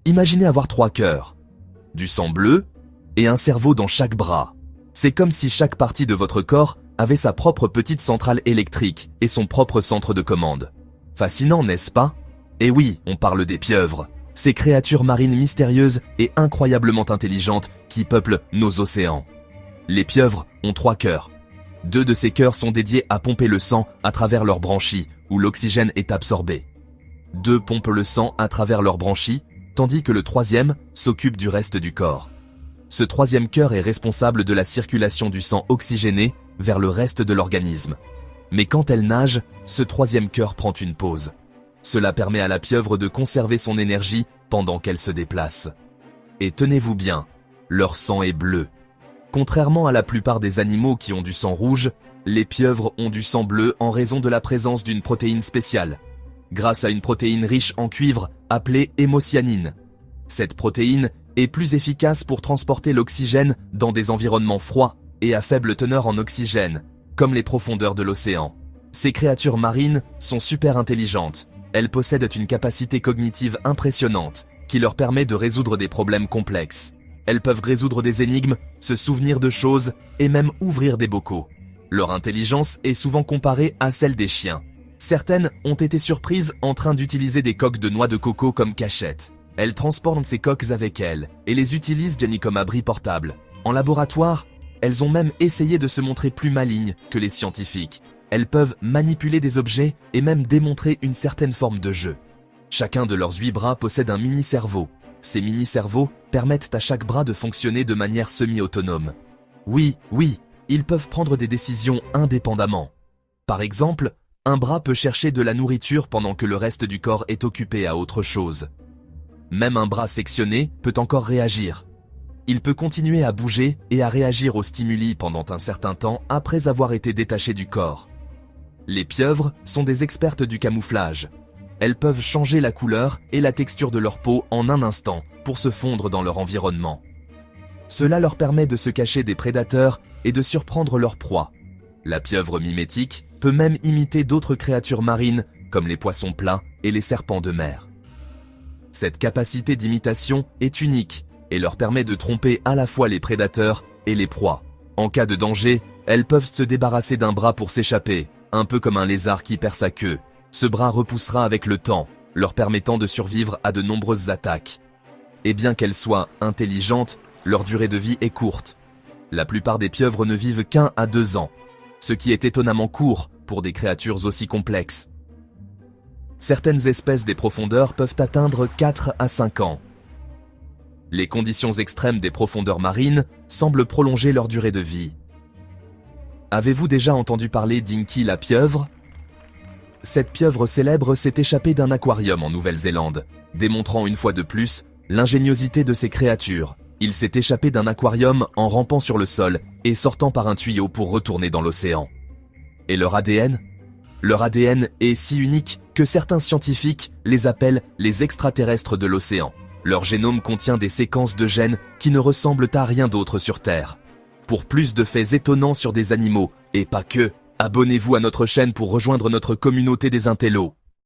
Imaginez avoir 3 cœurs, du sang bleu et un cerveau dans chaque bras. C'est comme si chaque partie de votre corps avait sa propre petite centrale électrique et son propre centre de commande. Fascinant, n'est-ce pas? Et oui, on parle des pieuvres, ces créatures marines mystérieuses et incroyablement intelligentes qui peuplent nos océans. Les pieuvres ont 3 cœurs. 2 de ces cœurs sont dédiés à pomper le sang à travers leurs branchies, où l'oxygène est absorbé. 2 pompent le sang à travers leurs branchies, tandis que le 3e s'occupe du reste du corps. Ce 3e cœur est responsable de la circulation du sang oxygéné vers le reste de l'organisme. Mais quand elle nage, ce 3e cœur prend une pause. Cela permet à la pieuvre de conserver son énergie pendant qu'elle se déplace. Et tenez-vous bien, leur sang est bleu. Contrairement à la plupart des animaux qui ont du sang rouge, les pieuvres ont du sang bleu en raison de la présence d'une protéine spéciale, grâce à une protéine riche en cuivre appelée hémocyanine. Cette protéine est plus efficace pour transporter l'oxygène dans des environnements froids et à faible teneur en oxygène, comme les profondeurs de l'océan. Ces créatures marines sont super intelligentes. Elles possèdent une capacité cognitive impressionnante qui leur permet de résoudre des problèmes complexes. Elles peuvent résoudre des énigmes, se souvenir de choses et même ouvrir des bocaux. Leur intelligence est souvent comparée à celle des chiens. Certaines ont été surprises en train d'utiliser des coques de noix de coco comme cachette. Elles transportent ces coques avec elles et les utilisent comme abri portable. En laboratoire, elles ont même essayé de se montrer plus malignes que les scientifiques. Elles peuvent manipuler des objets et même démontrer une certaine forme de jeu. Chacun de leurs 8 bras possède un mini-cerveau. Ces mini-cerveaux permettent à chaque bras de fonctionner de manière semi-autonome. Oui, ils peuvent prendre des décisions indépendamment. Par exemple, un bras peut chercher de la nourriture pendant que le reste du corps est occupé à autre chose. Même un bras sectionné peut encore réagir. Il peut continuer à bouger et à réagir aux stimuli pendant un certain temps après avoir été détaché du corps. Les pieuvres sont des expertes du camouflage. Elles peuvent changer la couleur et la texture de leur peau en un instant pour se fondre dans leur environnement. Cela leur permet de se cacher des prédateurs et de surprendre leur proie. La pieuvre mimétique peut même imiter d'autres créatures marines comme les poissons plats et les serpents de mer. Cette capacité d'imitation est unique et leur permet de tromper à la fois les prédateurs et les proies. En cas de danger, elles peuvent se débarrasser d'un bras pour s'échapper, un peu comme un lézard qui perd sa queue. Ce bras repoussera avec le temps, leur permettant de survivre à de nombreuses attaques. Et bien qu'elles soient intelligentes, leur durée de vie est courte. La plupart des pieuvres ne vivent qu'1 à 2 ans, ce qui est étonnamment court pour des créatures aussi complexes. Certaines espèces des profondeurs peuvent atteindre 4 à 5 ans. Les conditions extrêmes des profondeurs marines semblent prolonger leur durée de vie. Avez-vous déjà entendu parler d'Inky la pieuvre? Cette pieuvre célèbre s'est échappée d'un aquarium en Nouvelle-Zélande, démontrant une fois de plus l'ingéniosité de ces créatures. Il s'est échappé d'un aquarium en rampant sur le sol et sortant par un tuyau pour retourner dans l'océan. Et leur ADN? Leur ADN est si unique que certains scientifiques les appellent les extraterrestres de l'océan. Leur génome contient des séquences de gènes qui ne ressemblent à rien d'autre sur Terre. Pour plus de faits étonnants sur des animaux, et pas que, abonnez-vous à notre chaîne pour rejoindre notre communauté des intellos.